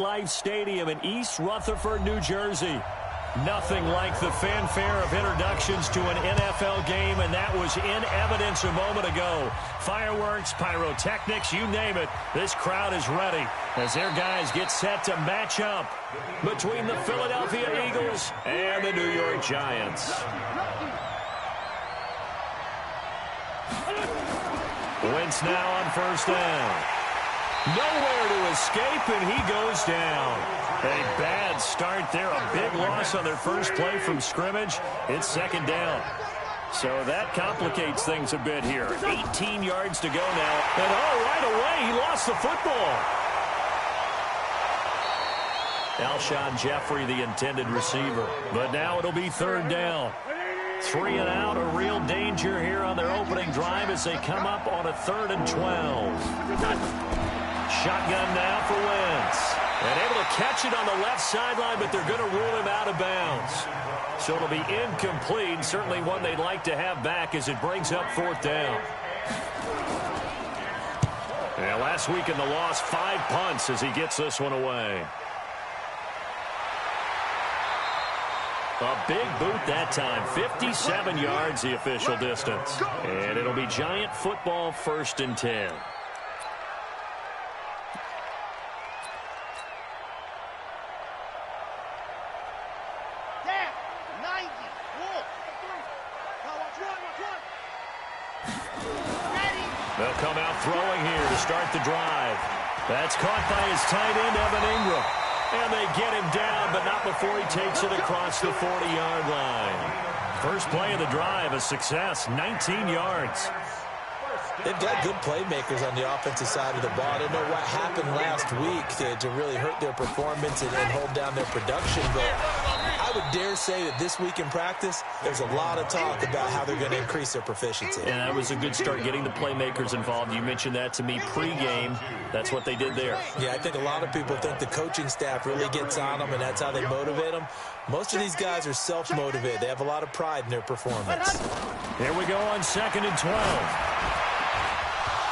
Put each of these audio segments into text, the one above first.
Life Stadium in East Rutherford, New Jersey. Nothing like the fanfare of introductions to an NFL game, and that was in evidence a moment ago. Fireworks, pyrotechnics, you name it. This crowd is ready as their guys get set to match up between the Philadelphia Eagles and the New York Giants. Wentz now on first down. Nowhere to escape, and he goes down. A bad start there. A big loss on their first play from scrimmage. It's second down. So that complicates things a bit here. 18 yards to go now. And right away, he lost the football. Alshon Jeffrey, the intended receiver. But now it'll be third down. 3 and out, a real danger here on their opening drive as they come up on a 3rd and 12. Shotgun now for Wentz. And able to catch it on the left sideline, but they're going to rule him out of bounds. So it'll be incomplete. Certainly one they'd like to have back as it brings up 4th down. And last week in the loss, 5 punts as he gets this one away. A big boot that time. 57 yards the official distance. And it'll be Giant football 1st and 10. They'll come out throwing here to start the drive. That's caught by his tight end, Evan Ingram. And they get him down, but not before he takes it across the 40-yard line. First play of the drive, a success, 19 yards. They've got good playmakers on the offensive side of the ball. I don't know what happened last week to really hurt their performance and hold down their production, but I would dare say that this week in practice, there's a lot of talk about how they're going to increase their proficiency. And that was a good start, getting the playmakers involved. You mentioned that to me pregame. That's what they did there. Yeah, I think a lot of people think the coaching staff really gets on them, and that's how they motivate them. Most of these guys are self-motivated. They have a lot of pride in their performance. Here we go on 2nd and 12.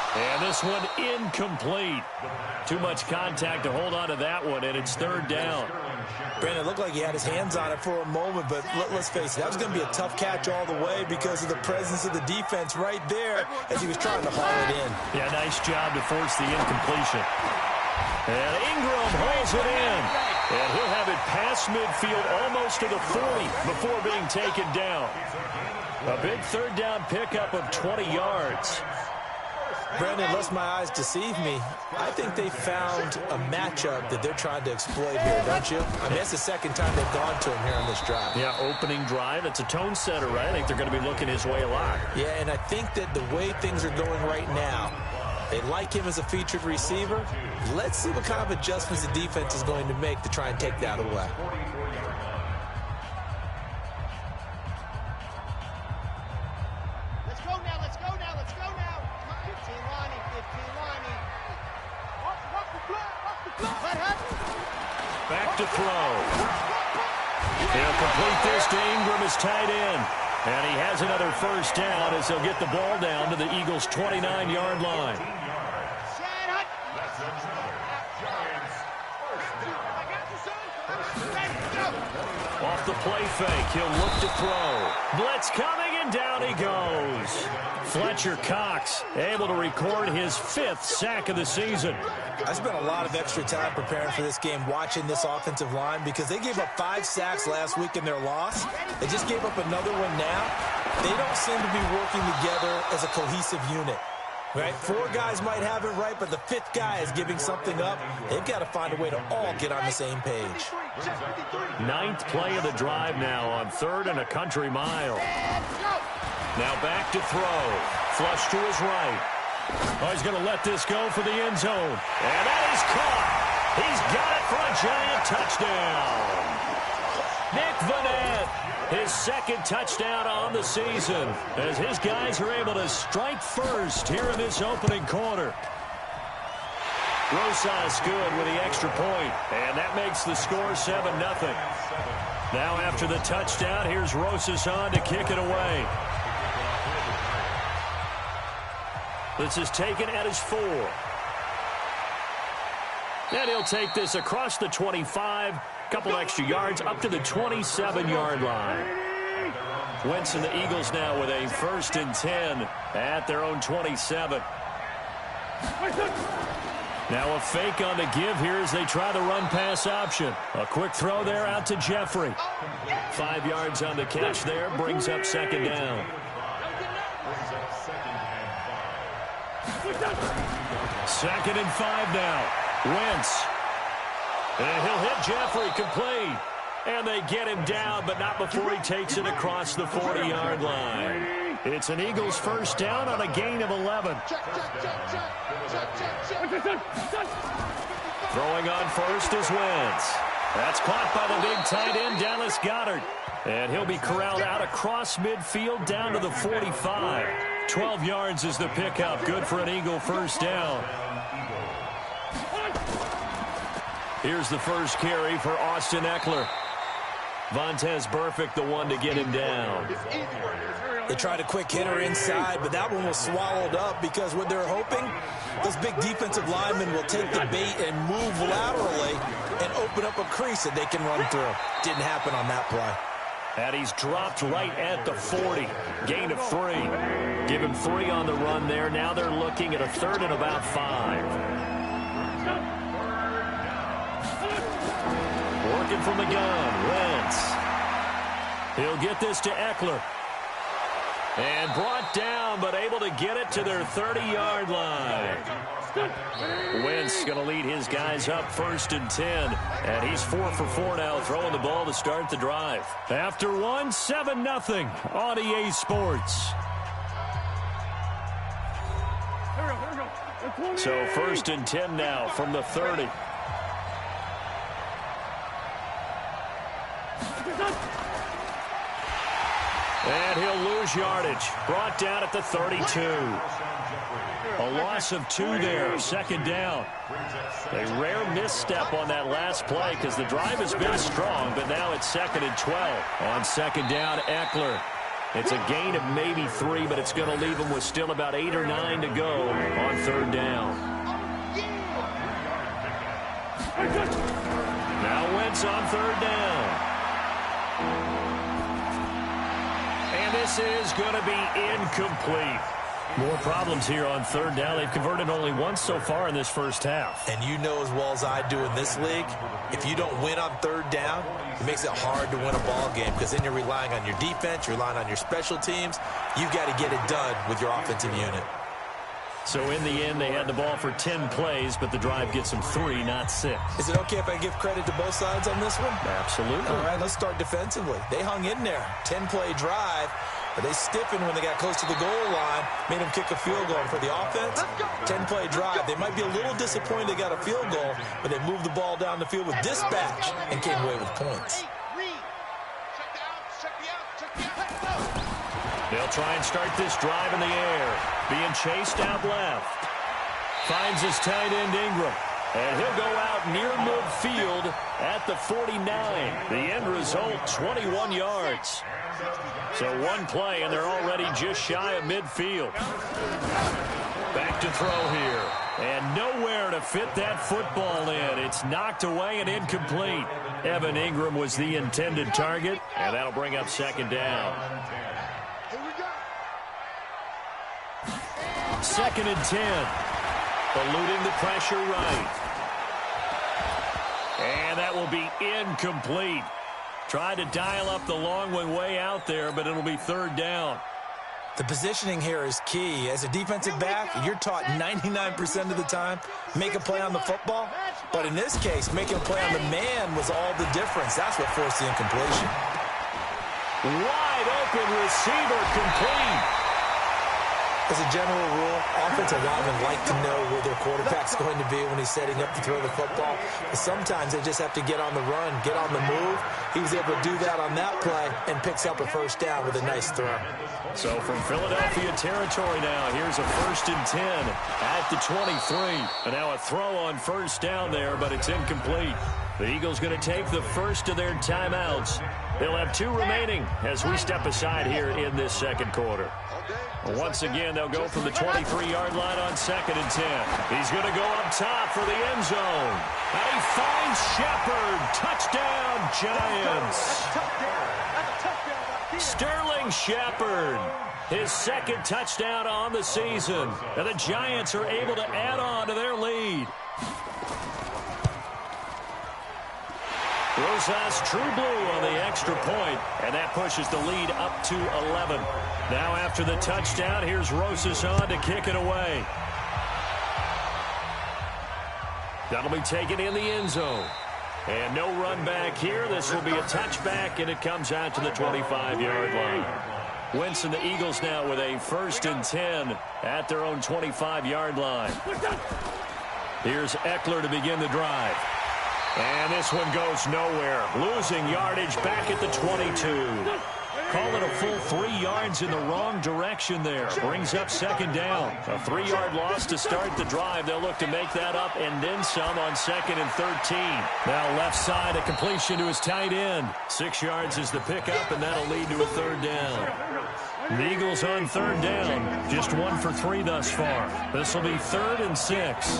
And this one incomplete. Too much contact to hold on to that one, and it's 3rd down. Brandon, it looked like he had his hands on it for a moment, but let's face it, that was going to be a tough catch all the way because of the presence of the defense right there as he was trying to haul it in. Yeah, nice job to force the incompletion. And Ingram holds it in. And he'll have it past midfield almost to the 40 before being taken down. A big 3rd down pickup of 20 yards. Brandon, lest my eyes deceive me, I think they found a matchup that they're trying to exploit here, don't you? I mean, that's the second time they've gone to him here on this drive. Yeah, opening drive. It's a tone setter, right? I think they're going to be looking his way a lot. Yeah, and I think that the way things are going right now, they like him as a featured receiver. Let's see what kind of adjustments the defense is going to make to try and take that away. Back to throw. He'll complete this to Ingram, his tight end. And he has another first down as they'll get the ball down to the Eagles' 29-yard line. Off the play fake, he'll look to throw. Blitz coming, and down he goes. Fletcher Cox able to record his 5th sack of the season. I spent a lot of extra time preparing for this game, watching this offensive line, because they gave up 5 sacks last week in their loss. They just gave up another one now. They don't seem to be working together as a cohesive unit. Right? 4 guys might have it right, but the 5th guy is giving something up. They've got to find a way to all get on the same page. 9th play of the drive now on 3rd and a country mile. Now back to throw. Flush to his right. Oh, he's going to let this go for the end zone. And that is caught. He's got it for a Giant touchdown. Nick Vannett, his 2nd touchdown on the season, as his guys are able to strike first here in this opening quarter. Rosas good with the extra point, and that makes the score 7-0. Now after the touchdown, here's Rosas on to kick it away. This is taken at his 4. And he'll take this across the 25, couple extra yards up to the 27-yard line. Wentz and the Eagles now with a 1st and 10 at their own 27. Now a fake on the give here as they try the run-pass option. A quick throw there out to Jeffrey. 5 yards on the catch there, brings up 2nd down. 2nd and 5 now. Wentz. And he'll hit Jeffrey complete. And they get him down, but not before he takes it across the 40-yard line. It's an Eagles 1st down on a gain of 11. Throwing on first is Wentz. That's caught by the big tight end, Dallas Goedert. And he'll be corralled out across midfield down to the 45. 12 yards is the pickup. Good for an Eagle 1st down. Here's the first carry for Austin Ekeler. Vontaze Burfict, the one to get him down. They tried a quick hitter inside, but that one was swallowed up because what they're hoping, this big defensive lineman will take the bait and move laterally and open up a crease that they can run through. Didn't happen on that play. And he's dropped right at the 40. Gain of 3. Give him 3 on the run there. Now they're looking at a 3rd and about 5. Working from the gun, Wentz. He'll get this to Ekeler. And brought down, but able to get it to their 30-yard line. Wentz going to lead his guys up 1st and 10. And he's 4 for 4 now, throwing the ball to start the drive. After 1, 7-0 on EA Sports. So 1st and 10 now from the 30. And he'll lose yardage. Brought down at the 32. A loss of 2 there. 2nd down. A rare misstep on that last play because the drive has been strong, but now it's 2nd and 12. On 2nd down, Ekeler. It's a gain of maybe 3, but it's going to leave him with still about 8 or 9 to go on 3rd down. Now Wentz on 3rd down. And this is going to be incomplete. More problems here on 3rd down. They've converted only once so far in this first half. And you know as well as I do in this league, if you don't win on 3rd down, it makes it hard to win a ball game because then you're relying on your defense, you're relying on your special teams. You've got to get it done with your offensive unit. So in the end, they had the ball for 10 plays, but the drive gets them 3, not 6. Is it okay if I give credit to both sides on this one? Absolutely. All right, let's start defensively. They hung in there. 10-play drive, but they stiffened when they got close to the goal line, made them kick a field goal. For the offense, 10-play drive. They might be a little disappointed they got a field goal, but they moved the ball down the field with dispatch and came away with points. They'll try and start this drive in the air. Being chased out left. Finds his tight end Ingram. And he'll go out near midfield at the 49. The end result, 21 yards. So 1 play, and they're already just shy of midfield. Back to throw here. And nowhere to fit that football in. It's knocked away and incomplete. Evan Ingram was the intended target, and that'll bring up 2nd down. 2nd and 10. Eluding the pressure right. And that will be incomplete. Tried to dial up the long one way out there, but it'll be 3rd down. The positioning here is key. As a defensive back, you're taught 99% of the time, make a play on the football. But in this case, making a play on the man was all the difference. That's what forced the incompletion. Wide open receiver complete. As a general rule, offensive linemen like to know where their quarterback's going to be when he's setting up to throw the football. But sometimes they just have to get on the run, get on the move. He was able to do that on that play and picks up a 1st down with a nice throw. So from Philadelphia territory now, here's a 1st and 10 at the 23. And now a throw on 1st down there, but it's incomplete. The Eagles going to take the first of their timeouts. They'll have 2 remaining as we step aside here in this 2nd quarter. Once again, they'll go from the 23-yard line on 2nd and 10. He's going to go up top for the end zone. And he finds Shepard. Touchdown, Giants. Sterling Shepard, his 2nd touchdown on the season. And the Giants are able to add on to their lead. Rosas True Blue on the extra point, and that pushes the lead up to 11. Now after the touchdown, here's Rosas on to kick it away. That'll be taken in the end zone. And no run back here. This will be a touchback, and it comes out to the 25-yard line. Wentz and the Eagles now with a 1st and 10 at their own 25-yard line. Here's Eckler to begin the drive. And this one goes nowhere. Losing yardage back at the 22. Call it a full 3 yards in the wrong direction there. Brings up 2nd down. A 3-yard loss to start the drive. They'll look to make that up and then some on 2nd and 13. Now left side, a completion to his tight end. 6 yards is the pickup, and that'll lead to a 3rd down. The Eagles on 3rd down. Just 1 for 3 thus far. This will be 3rd and 6.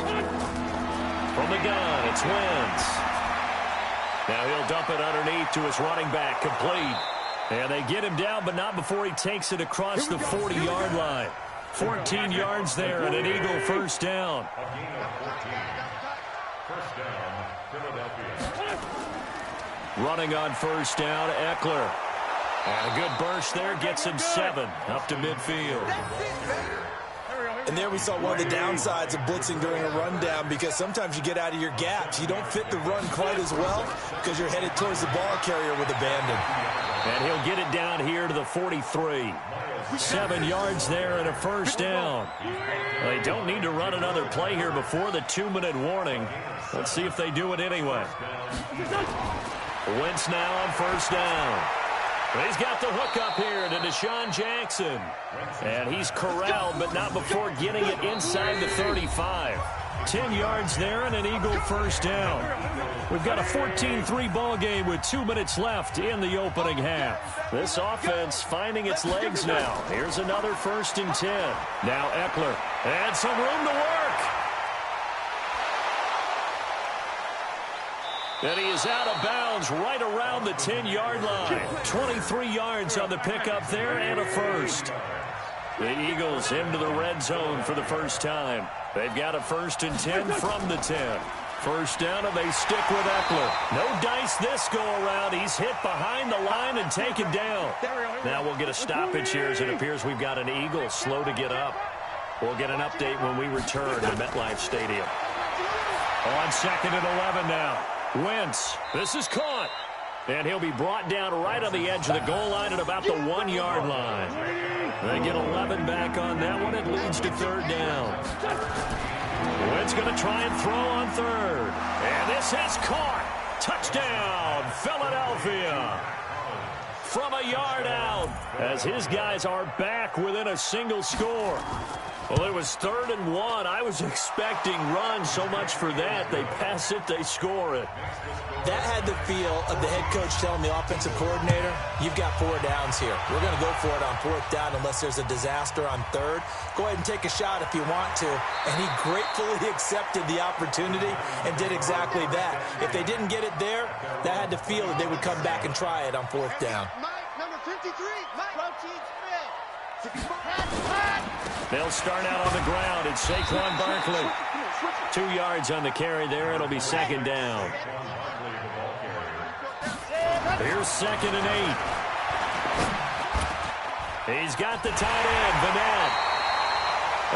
From the gun, it's Wentz. Now he'll dump it underneath to his running back, complete. And they get him down, but not before he takes it across the 40-yard line. 14 yards there and an Eagle 1st down. Running on 1st down, Eckler. And a good burst there, gets him 7 up to midfield. And there we saw one of the downsides of blitzing during a rundown, because sometimes you get out of your gaps. You don't fit the run quite as well because you're headed towards the ball carrier with abandon. And he'll get it down here to the 43. 7 yards there and a 1st down. They don't need to run another play here before the 2-minute warning. Let's see if they do it anyway. Wentz now on 1st down. He's got the hook up here to Deshaun Jackson. And he's corralled, but not before getting it inside the 35. 10 yards there and an Eagle 1st down. We've got a 14-3 ball game with 2 minutes left in the opening half. This offense finding its legs now. Here's another 1st and 10. Now Eckler. And some room to work. And he is out of bounds right around the 10-yard line. 23 yards on the pickup there and a 1st. The Eagles into the red zone for the first time. They've got a 1st and 10 from the 10. 1st down, and they stick with Eckler. No dice this go-around. He's hit behind the line and taken down. Now we'll get a stoppage here as it appears we've got an Eagle slow to get up. We'll get an update when we return to MetLife Stadium. On 2nd and 11 now. Wentz, this is caught. And he'll be brought down right on the edge of the goal line at about the 1-yard line. They get 11 back on that one. It leads to 3rd down. Wentz going to try and throw on 3rd. And this is caught. Touchdown, Philadelphia. From a yard out, as his guys are back within a single score. Well, it was 3rd and 1. I was expecting runs, so much for that. They pass it, they score it. That had the feel of the head coach telling the offensive coordinator, you've got 4 downs here. We're going to go for it on 4th down unless there's a disaster on 3rd. Go ahead and take a shot if you want to. And he gratefully accepted the opportunity and did exactly that. If they didn't get it there, that had the feel that they would come back and try it on 4th down. Number 53, They'll start out on the ground. It's Saquon Barkley. 2 yards on the carry there. It'll be 2nd down. Here's 2nd and 8. He's got the tight end, Vanette.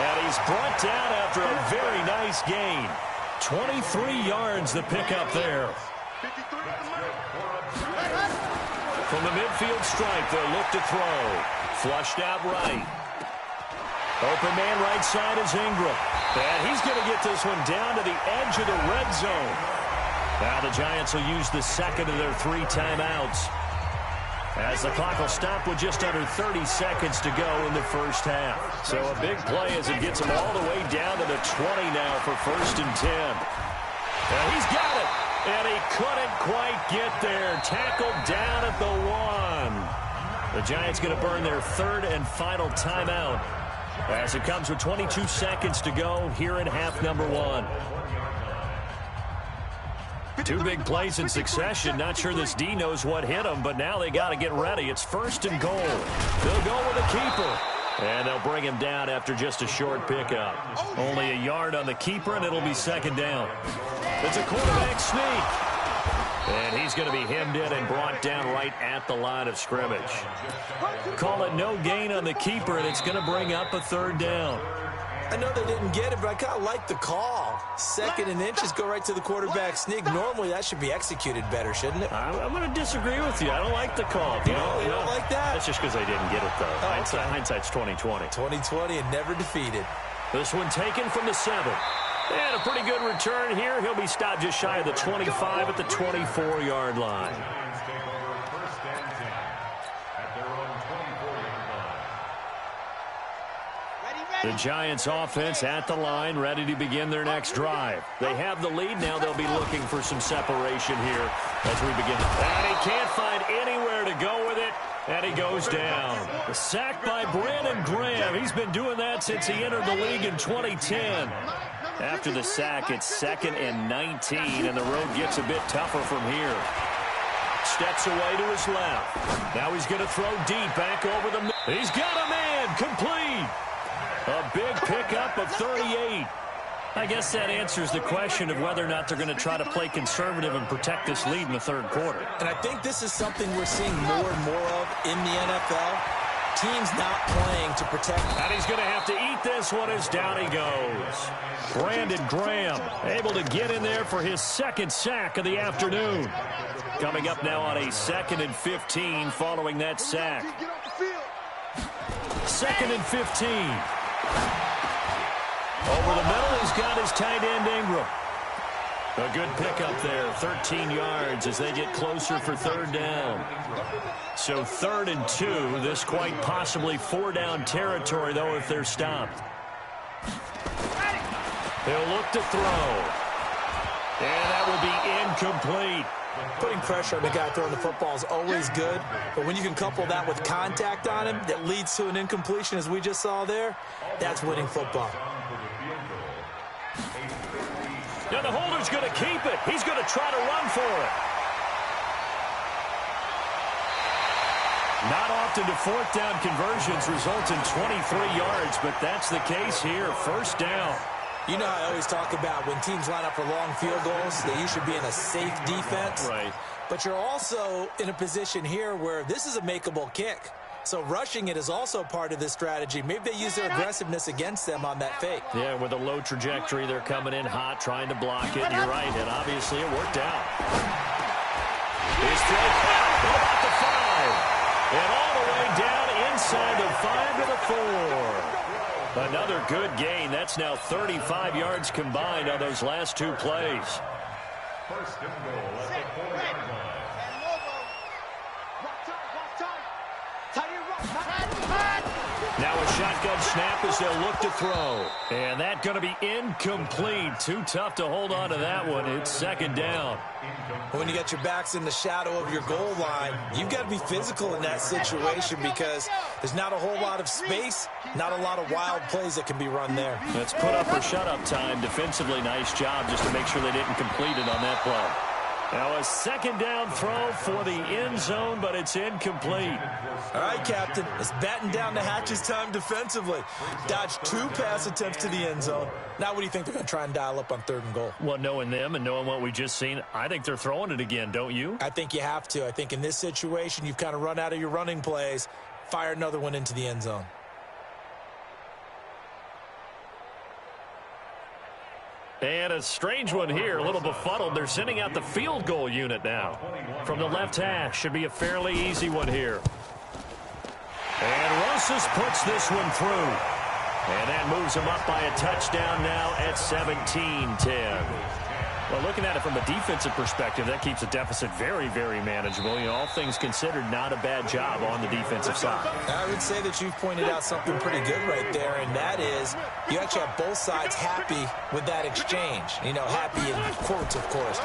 And he's brought down after a very nice gain. 23 yards the pickup there. From the midfield stripe, they'll look to throw. Flushed out right. Open man right side is Ingram. And he's going to get this one down to the edge of the red zone. Now the Giants will use the 2nd of their 3 timeouts, as the clock will stop with just under 30 seconds to go in the first half. So a big play as it gets him all the way down to the 20 now for 1st and 10. And he's got it. And he couldn't quite get there. Tackled down at the 1. The Giants going to burn their third and final timeout as it comes with 22 seconds to go here in half number one. Two big plays in succession. Not sure this D knows what hit them, but now they got to get ready. It's first and goal. They'll go with a keeper. And they'll bring him down after just a short pickup. Only a yard on the keeper, and it'll be second down. It's a quarterback sneak. And he's going to be hemmed in and brought down right at the line of scrimmage. Call it no gain on the keeper, and it's going to bring up a third down. I know they didn't get it, but I kind of like the call. Second and inches, go right to the quarterback sneak. Normally, that should be executed better, shouldn't it? I'm going to disagree with you. I don't like the call. You don't like that? That's just because they didn't get it, though. Oh, Hindsight's 20/20. 20/20 and never defeated. This one taken from the 7. And a pretty good return here. He'll be stopped just shy of the 25 at the 24-yard line. The Giants offense at the line, ready to begin their next drive. They have the lead. Now they'll be looking for some separation here as we begin. And he can't find anywhere to go with it, and he goes down. The sack by Brandon Graham. He's been doing that since he entered the league in 2010. After the sack, it's 2nd and 19, and the road gets a bit tougher from here. Steps away to his left. Now he's going to throw deep back over the middle. He's got a man complete. A big pickup of 38. I guess that answers the question of whether or not they're going to try to play conservative and protect this lead in the third quarter. And I think this is something we're seeing more and more of in the NFL. Teams not playing to protect. And he's going to have to eat this one as down he goes. Brandon Graham able to get in there for his second sack of the afternoon. Coming up now on a 2nd and 15 following that sack. 2nd and 15. Over the middle, he's got his tight end Ingram. A good pickup there, 13 yards as they get closer for third down. So 3rd and 2, this quite possibly 4-down territory, though, if they're stopped. He'll look to throw. And that will be incomplete. Putting pressure on the guy throwing the football is always good, but when you can couple that with contact on him that leads to an incompletion, as we just saw there, that's winning football. Now the holder's going to keep it. He's going to try to run for it. Not often do 4th down conversions result in 23 yards, but that's the case here. First down. You know how I always talk about when teams line up for long field goals, that you should be in a safe defense. Right. But you're also in a position here where this is a makeable kick. So rushing it is also part of this strategy. Maybe they use their aggressiveness against them on that fake. Yeah, with a low trajectory, they're coming in hot, trying to block it. You're right, and obviously it worked out. He's thrown at about the 5. And all the way down inside the 5 to the 4. Another good gain. That's now 35 yards combined on those last 2 plays. First and goal at the 4-yard line. Now a shotgun snap as they'll look to throw. And that's going to be incomplete. Too tough to hold on to that one. It's 2nd down. When you got your backs in the shadow of your goal line, you've got to be physical in that situation because there's not a whole lot of space, not a lot of wild plays that can be run there. Let's put up or shut up time. Defensively, nice job just to make sure they didn't complete it on that play. Now a 2nd down throw for the end zone, but it's incomplete. All right, Captain, it's batten down the hatches time defensively. Dodged 2 pass attempts to the end zone. Now what do you think they're going to try and dial up on 3rd and goal? Well, knowing them and knowing what we just seen, I think they're throwing it again, don't you? I think you have to. I think in this situation, you've kind of run out of your running plays. Fire another one into the end zone. And a strange one here, a little befuddled. They're sending out the field goal unit now. From the left hash, should be a fairly easy one here. And Rosas puts this one through. And that moves him up by a touchdown now at 17-10. Well, looking at it from a defensive perspective, that keeps the deficit very, very manageable. You know, all things considered, not a bad job on the defensive side. I would say that you've pointed out something pretty good right there, and that is you actually have both sides happy with that exchange. You know, happy in quotes, of course.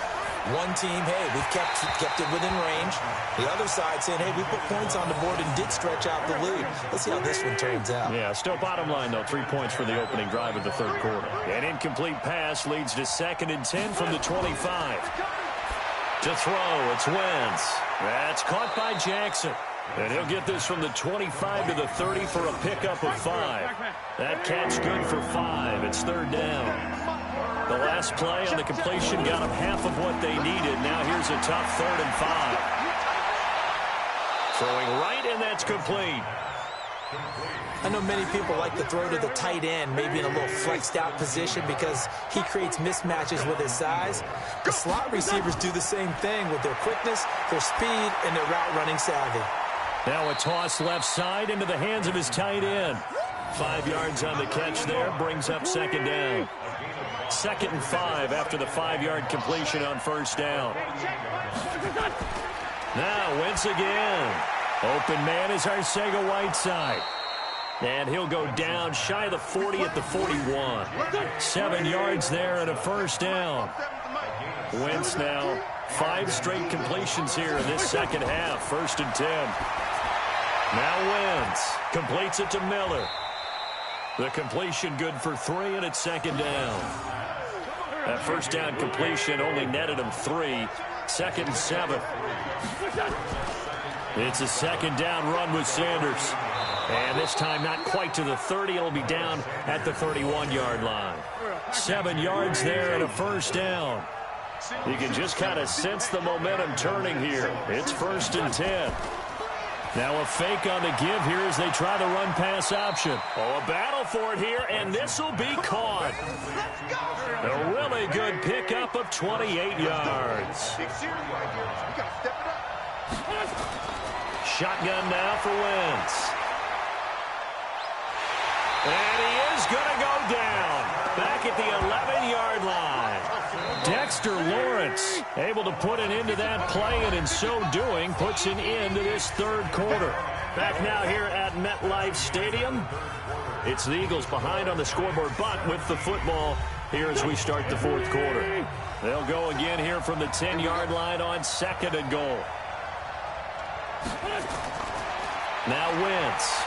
One team, hey, we've kept it within range. The other side saying, hey, we put points on the board and did stretch out the lead. Let's see how this one turns out. Yeah, still bottom line, though, 3 points for the opening drive of the third quarter. An incomplete pass leads to 2nd and 10 from the 25. To throw, it's Wentz. That's caught by Jackson. And he'll get this from the 25 to the 30 for a pickup of 5. That catch good for 5. It's 3rd down. The last play on the completion got them half of what they needed. Now here's a tough 3rd and 5. Throwing right, and that's complete. I know many people like to throw to the tight end, maybe in a little flexed out position because he creates mismatches with his size. The slot receivers do the same thing with their quickness, their speed, and their route running savvy. Now a toss left side into the hands of his tight end. 5 yards on the catch there, brings up 2nd down. 2nd and 5 after the 5-yard completion on 1st down. Now Wentz again. Open man is Arcega-Whiteside. And he'll go down shy of the 40 at the 41. 7 yards there and a 1st down. Wentz now 5 straight completions here in this second half. 1st and 10. Now Wentz completes it to Miller. The completion good for 3, and it's 2nd down. That 1st down completion only netted him 3. 2nd and 7. It's a 2nd down run with Sanders. And this time not quite to the 30. It'll be down at the 31-yard line. 7 yards there and a 1st down. You can just kind of sense the momentum turning here. It's 1st and 10. Now a fake on the give here as they try the run-pass option. Oh, a battle for it here, and this will be caught. A really good pickup of 28 yards. Shotgun now for Wentz. And he is going to go down. Back at the 11-yard line. Dexter Lawrence able to put an end to that play, and in so doing puts an end to this third quarter. Back now here at MetLife Stadium. It's the Eagles behind on the scoreboard, but with the football here as we start the fourth quarter. They'll go again here from the 10-yard line on 2nd and goal. Now Wentz.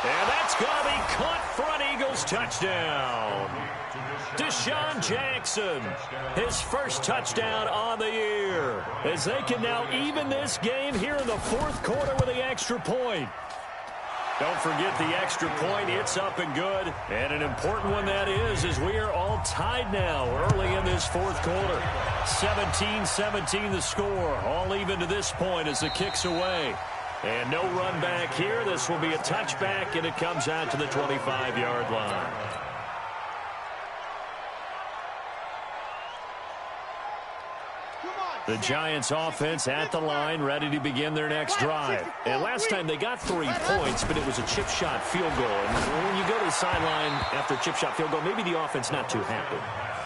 And that's going to be caught for an Eagles touchdown. Deshaun Jackson, his first touchdown on the year, as they can now even this game here in the fourth quarter with the extra point. Don't forget the extra point. It's up and good. And an important one that is, as we are all tied now early in this fourth quarter. 17-17 the score. All even to this point as the kick's away. And no run back here. This will be a touchback, and it comes out to the 25-yard line. The Giants offense at the line, ready to begin their next drive. And last time they got 3 points, but it was a chip shot field goal. And when you go to the sideline after a chip shot field goal, maybe the offense not too happy.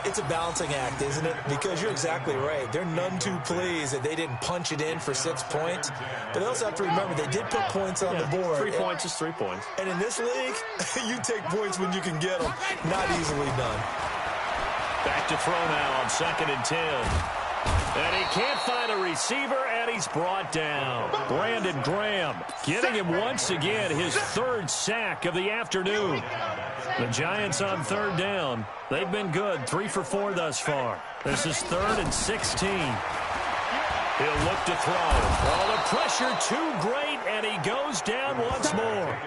It's a balancing act, isn't it? Because you're exactly right. They're none too pleased that they didn't punch it in for 6 points. But they also have to remember they did put points on the board. 3 points is 3 points. And in this league, you take points when you can get them. Not easily done. Back to throw now on 2nd and 10. And he can't find a receiver, and he's brought down. Brandon Graham getting him once again his 3rd sack of the afternoon. The Giants on 3rd down. They've been good, 3 for 4 thus far. This is 3rd and 16. He'll look to throw. Oh, the pressure too great, and he goes down once more.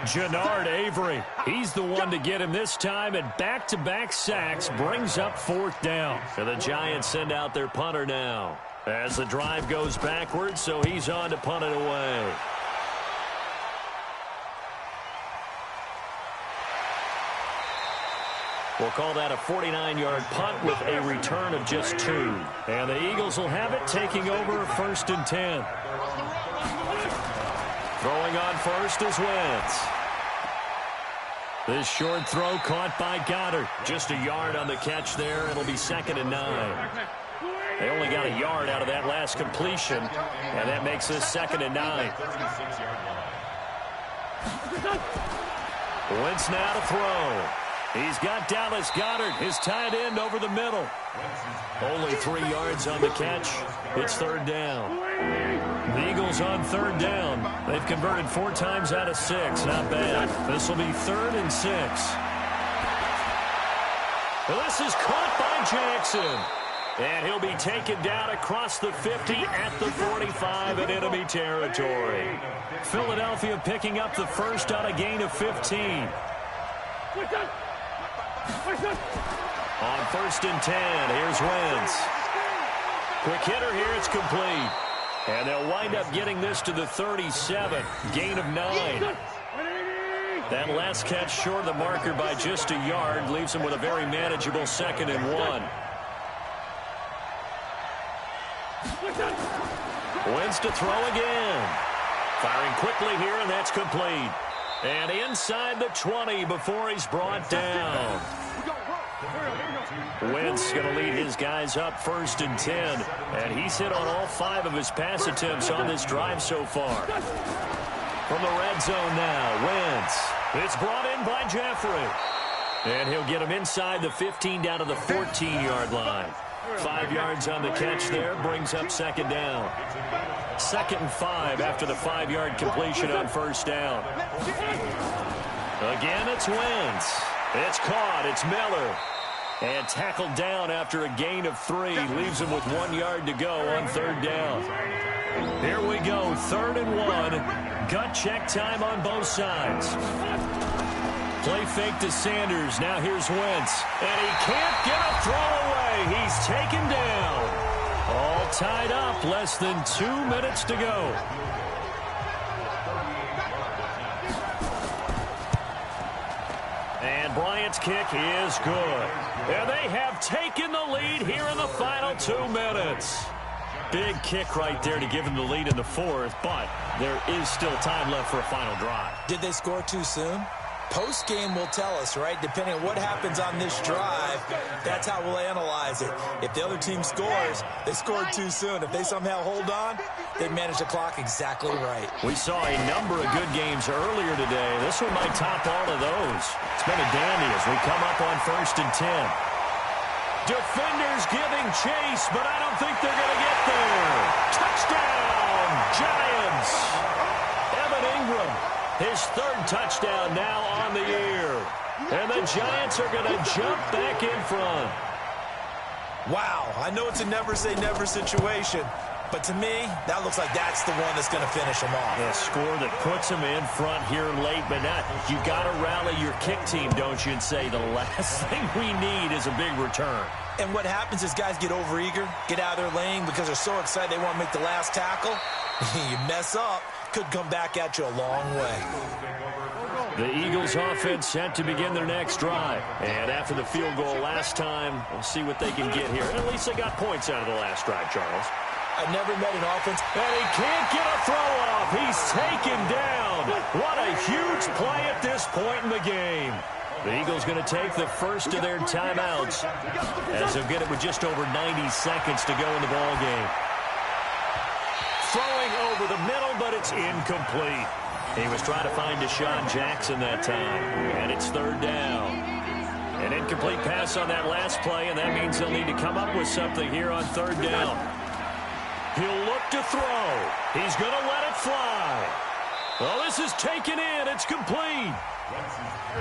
Jannard Avery, he's the one to get him this time, and back-to-back sacks brings up 4th down. And the Giants send out their punter now as the drive goes backwards, so he's on to punt it away. We'll call that a 49-yard punt with a return of just 2. And the Eagles will have it, taking over 1st and 10. Throwing on first is Wentz. This short throw caught by Goddard. Just a yard on the catch there. It'll be 2nd and 9. They only got a yard out of that last completion, and that makes this 2nd and 9. Wentz now to throw. He's got Dallas Goedert, his tight end, over the middle. Only 3 yards on the catch. It's third down. The Eagles on third down. They've converted 4 times out of 6. Not bad. This will be 3rd and 6. Well, this is caught by Jackson. And he'll be taken down across the 50 at the 45 in enemy territory. Philadelphia picking up the first on a gain of 15. On 1st and 10, here's Wentz. Quick hitter here, it's complete. And they'll wind up getting this to the 37, gain of 9. That last catch short of the marker by just a yard leaves him with a very manageable 2nd and 1. Wentz to throw again. Firing quickly here, and that's complete. And inside the 20 before he's brought down. Wentz going to lead his guys up 1st and 10. And he's hit on all 5 of his pass attempts on this drive so far. From the red zone now, Wentz. It's brought in by Jeffrey. And he'll get him inside the 15 down to the 14-yard line. 5 yards on the catch there, brings up 2nd down. 2nd and 5 after the 5-yard completion on 1st down. Again, it's Wentz. It's caught. It's Miller. And tackled down after a gain of 3. Leaves him with 1 yard to go on 3rd down. Here we go, 3rd and 1. Gut check time on both sides. Play fake to Sanders. Now here's Wentz. And he can't get a throw away. He's taken down. All tied up. Less than 2 minutes to go. And Bryant's kick is good. And they have taken the lead here in the final 2 minutes. Big kick right there to give them the lead in the 4th, but there is still time left for a final drive. Did they score too soon? Post-game will tell us, right? Depending on what happens on this drive, that's how we'll analyze it. If the other team scores, they scored too soon. If they somehow hold on, they manage the clock exactly right. We saw a number of good games earlier today. This one might top all of those. It's been a dandy as we come up on 1st and 10. Defenders giving chase, but I don't think they're going to get there. Touchdown, Giants. Evan Ingram. His 3rd touchdown now on the year. And the Giants are going to jump back in front. Wow, I know it's a never-say-never situation, but to me, that looks like that's the one that's going to finish them off. A score that puts them in front here late, but not. You got to rally your kick team, don't you, and say the last thing we need is a big return. And what happens is guys get overeager, get out of their lane because they're so excited they want to make the last tackle. You mess up, could come back at you a long way. The Eagles offense set to begin their next drive. And after the field goal last time, we'll see what they can get here. At least they got points out of the last drive, Charles. I've never met an offense. And he can't get a throw off. He's taken down. What a huge play at this point in the game. The Eagles going to take the first of their timeouts as they'll get it with just over 90 seconds to go in the ball game. Throwing over the middle, but it's incomplete. He was trying to find Deshaun Jackson that time, and it's 3rd down. An incomplete pass on that last play, and that means they'll need to come up with something here on 3rd down. He'll look to throw. He's going to let it fly. Well, this is taken in. It's complete.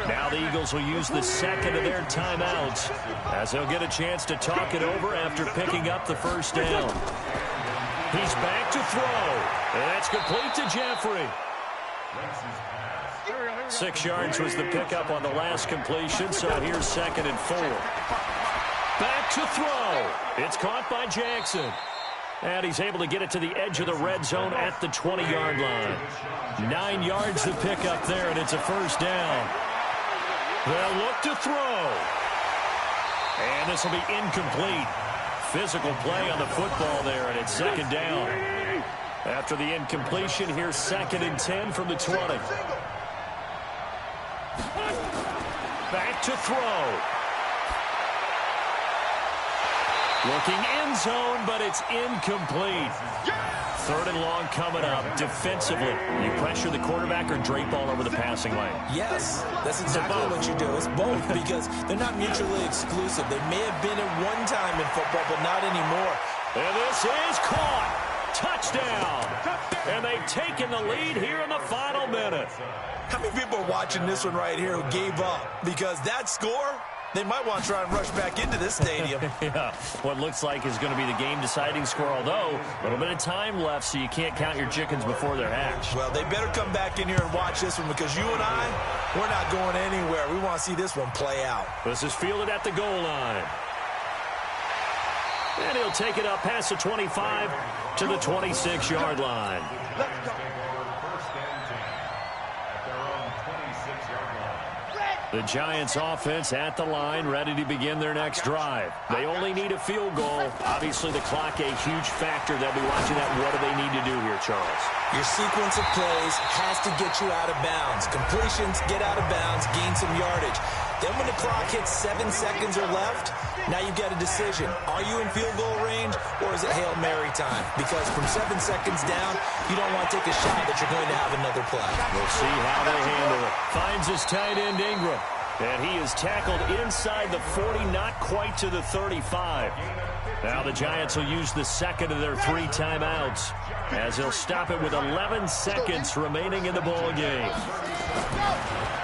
Now the Eagles will use the 2nd of their timeouts as they'll get a chance to talk it over after picking up the 1st down. He's back to throw. And that's complete to Jeffrey. 6 yards was the pickup on the last completion, so here's 2nd and 4. Back to throw. It's caught by Jackson. And he's able to get it to the edge of the red zone at the 20-yard line. 9 yards to pick up there, and it's a 1st down. They'll look to throw. And this will be incomplete. Physical play on the football there, and it's 2nd down. After the incompletion, here's 2nd and 10 from the 20. Back to throw. Looking end zone, but it's incomplete. 3rd and long coming up. Defensively, you pressure the quarterback or drape all over the passing lane? Yes, that's exactly what you do. It's both because they're not mutually exclusive. They may have been at one time in football, but not anymore. And this is caught. Touchdown. And they've taken the lead here in the final minute. How many people are watching this one right here who gave up? Because that score, they might want to try and rush back into this stadium. Yeah, what looks like is going to be the game-deciding score, although a little bit of time left, so you can't count your chickens before they're hatched. Well, they better come back in here and watch this one because you and I, we're not going anywhere. We want to see this one play out. This is fielded at the goal line. And he'll take it up past the 25 to the 26-yard line. The Giants offense at the line, ready to begin their next drive. They only need a field goal. Obviously, the clock a huge factor. They'll be watching that. What do they need to do here, Charles? Your sequence of plays has to get you out of bounds. Completions, get out of bounds, gain some yardage. Then when the clock hits 7 seconds or left, now you've got a decision. Are you in field goal range or is it Hail Mary time? Because from 7 seconds down, you don't want to take a shot that you're going to have another play. We'll see how they handle it. Finds his tight end, Ingram. And he is tackled inside the 40, not quite to the 35. Now the Giants will use the second of their 3 timeouts as they'll stop it with 11 seconds remaining in the ball game.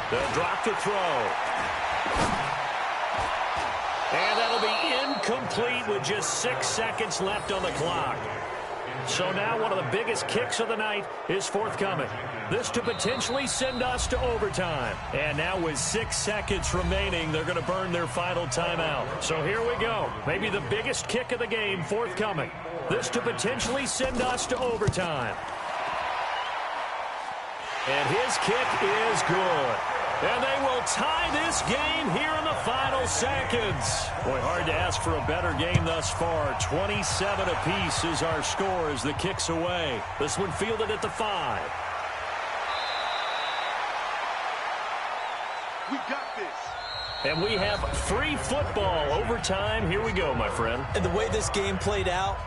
They'll drop the throw. And that'll be incomplete with just 6 seconds left on the clock. So now one of the biggest kicks of the night is forthcoming. This to potentially send us to overtime. And now with 6 seconds remaining, they're going to burn their final timeout. So here we go. Maybe the biggest kick of the game forthcoming. This to potentially send us to overtime. And his kick is good. And they will tie this game here in the final seconds. Boy, hard to ask for a better game thus far. 27 apiece is our score as the kick's away. This one fielded at the 5. We got this. And we have free football overtime. Here we go, my friend. And the way this game played out,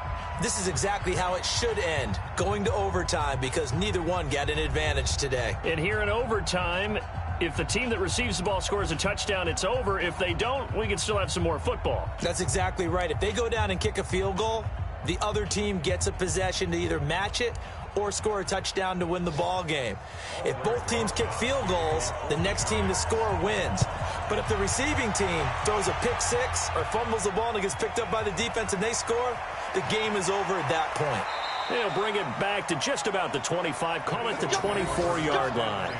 this is exactly how it should end, going to overtime because neither one got an advantage today. And here in overtime, if the team that receives the ball scores a touchdown, it's over. If they don't, we can still have some more football. That's exactly right. If they go down and kick a field goal, the other team gets a possession to either match it or score a touchdown to win the ball game. If both teams kick field goals, the next team to score wins. But if the receiving team throws a pick six or fumbles the ball and it gets picked up by the defense and they score, the game is over at that point. They'll bring it back to just about the 25, call it the 24-yard line.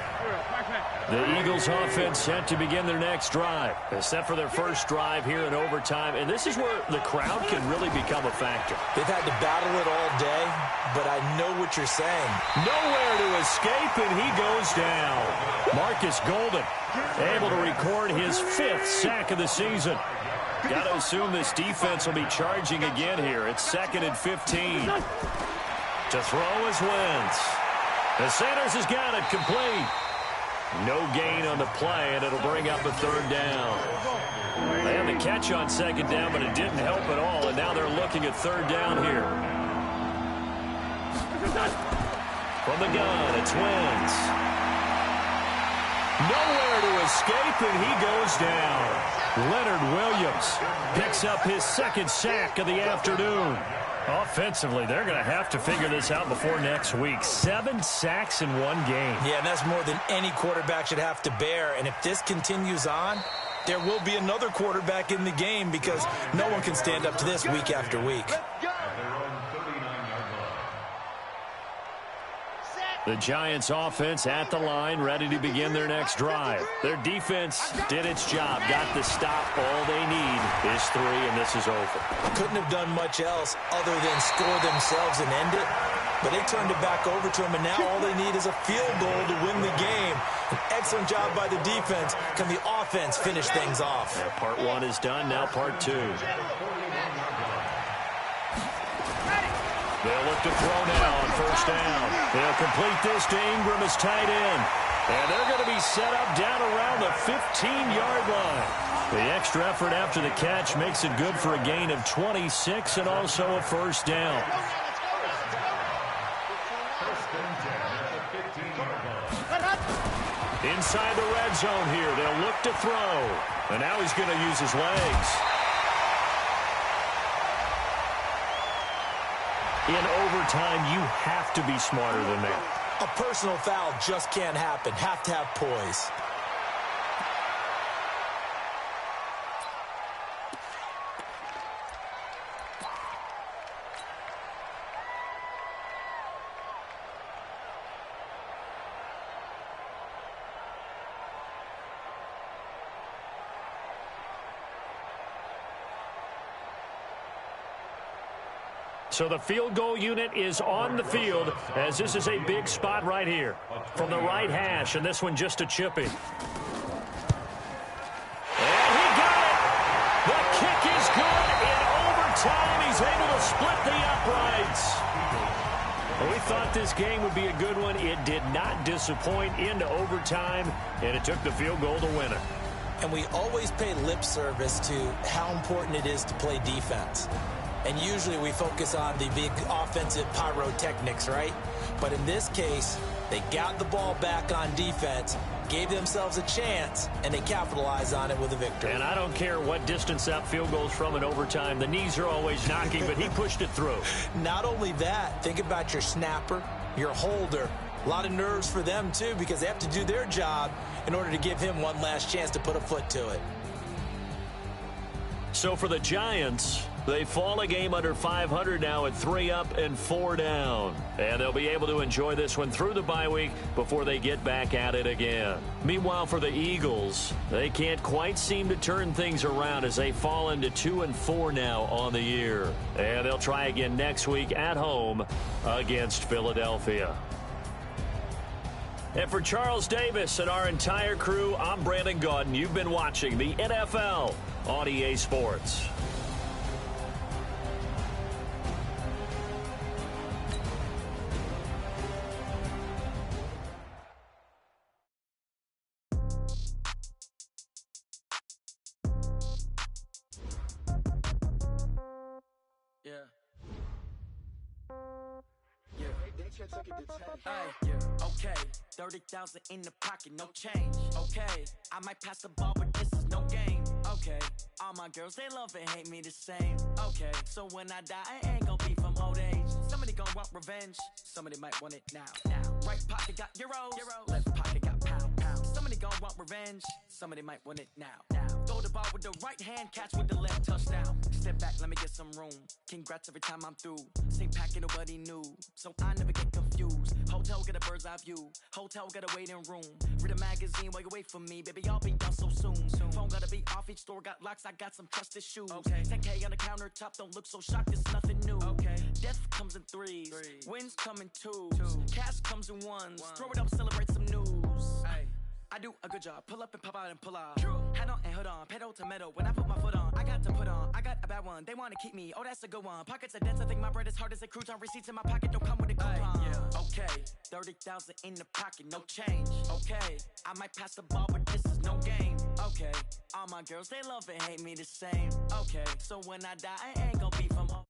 The Eagles offense set to begin their next drive. They're set for their first drive here in overtime, and this is where the crowd can really become a factor. They've had to battle it all day, but I know what you're saying. Nowhere to escape, and he goes down. Marcus Golden able to record his 5th sack of the season. Got to assume this defense will be charging again here. It's 2nd and 15. To throw is Wentz. The Sanders has got it complete. No gain on the play, and it'll bring up a 3rd down. They had the catch on 2nd down, but it didn't help at all, and now they're looking at 3rd down here. From the gun, it's Wentz. Nowhere to escape, and he goes down. Leonard Williams picks up his 2nd sack of the afternoon. Offensively, they're going to have to figure this out before next week. 7 sacks in one game. Yeah, and that's more than any quarterback should have to bear. And if this continues on, there will be another quarterback in the game because no one can stand up to this week after week. The Giants offense at the line, ready to begin their next drive. Their defense did its job, got the stop. All they need is 3, and this is over. Couldn't have done much else other than score themselves and end it. But they turned it back over to them, and now all they need is a field goal to win the game. An excellent job by the defense. Can the offense finish things off? Yeah, part 1 is done, now part 2. They'll look to throw now on 1st down. They'll complete this to Ingram as tight end. And they're going to be set up down around the 15-yard line. The extra effort after the catch makes it good for a gain of 26 and also a first down. Inside the red zone here, they'll look to throw. And now he's going to use his legs. In overtime, you have to be smarter than that. A personal foul just can't happen. Have to have poise. So the field goal unit is on the field as this is a big spot right here. From the right hash, and this one just a chipping. And he got it! The kick is good in overtime. He's able to split the uprights. Well, we thought this game would be a good one. It did not disappoint into overtime, and it took the field goal to win it. And we always pay lip service to how important it is to play defense. And usually we focus on the big offensive pyrotechnics, right? But in this case, they got the ball back on defense, gave themselves a chance, and they capitalized on it with a victory. And I don't care what distance that field goes from in overtime. The knees are always knocking, but he pushed it through. Not only that, think about your snapper, your holder. A lot of nerves for them, too, because they have to do their job in order to give him one last chance to put a foot to it. So for the Giants, they fall a game under 500 now at 3 up and 4 down. And they'll be able to enjoy this one through the bye week before they get back at it again. Meanwhile, for the Eagles, they can't quite seem to turn things around as they fall into 2 and 4 now on the year. And they'll try again next week at home against Philadelphia. And for Charles Davis and our entire crew, I'm Brandon Gaudin. You've been watching the NFL on EA Sports. Okay, 30,000 in the pocket, no change. Okay, I might pass the ball, but this is no game. Okay, all my girls, they love and hate me the same. Okay, so when I die, I ain't gonna be from old age. Somebody gonna want revenge, somebody might want it now. Right pocket got euros, left pocket got pound. Somebody gonna want revenge, somebody might want it now. Throw the ball with the right hand, catch with the left, touchdown. Step back, let me get some room. Congrats every time I'm through. Same packet, nobody knew, so I never get confused. Hotel get a bird's eye view. Hotel get a waiting room. Read a magazine while you wait for me, baby. I'll be done so soon. Phone gotta be off. Each store got locks. I got some trusted shoes. Okay. 10K on the countertop. Don't look so shocked. It's nothing new. Okay. Death comes in threes. Wins come in twos. Cash comes in ones. Throw it up, celebrate some news. Ay. I do a good job. Pull up and pop out and pull out. Head on and hood on. Pedal to metal. When I put my foot on, I got to put on. I got a bad one. They want to keep me. Oh, that's a good one. Pockets are dense. I think my bread is hard as a crouton. Receipts in my pocket don't come with a coupon. Okay. 30,000 in the pocket. No change. Okay. I might pass the ball, but this is no game. Okay. All my girls, they love and hate me the same. Okay. So when I die, I ain't gonna be from home.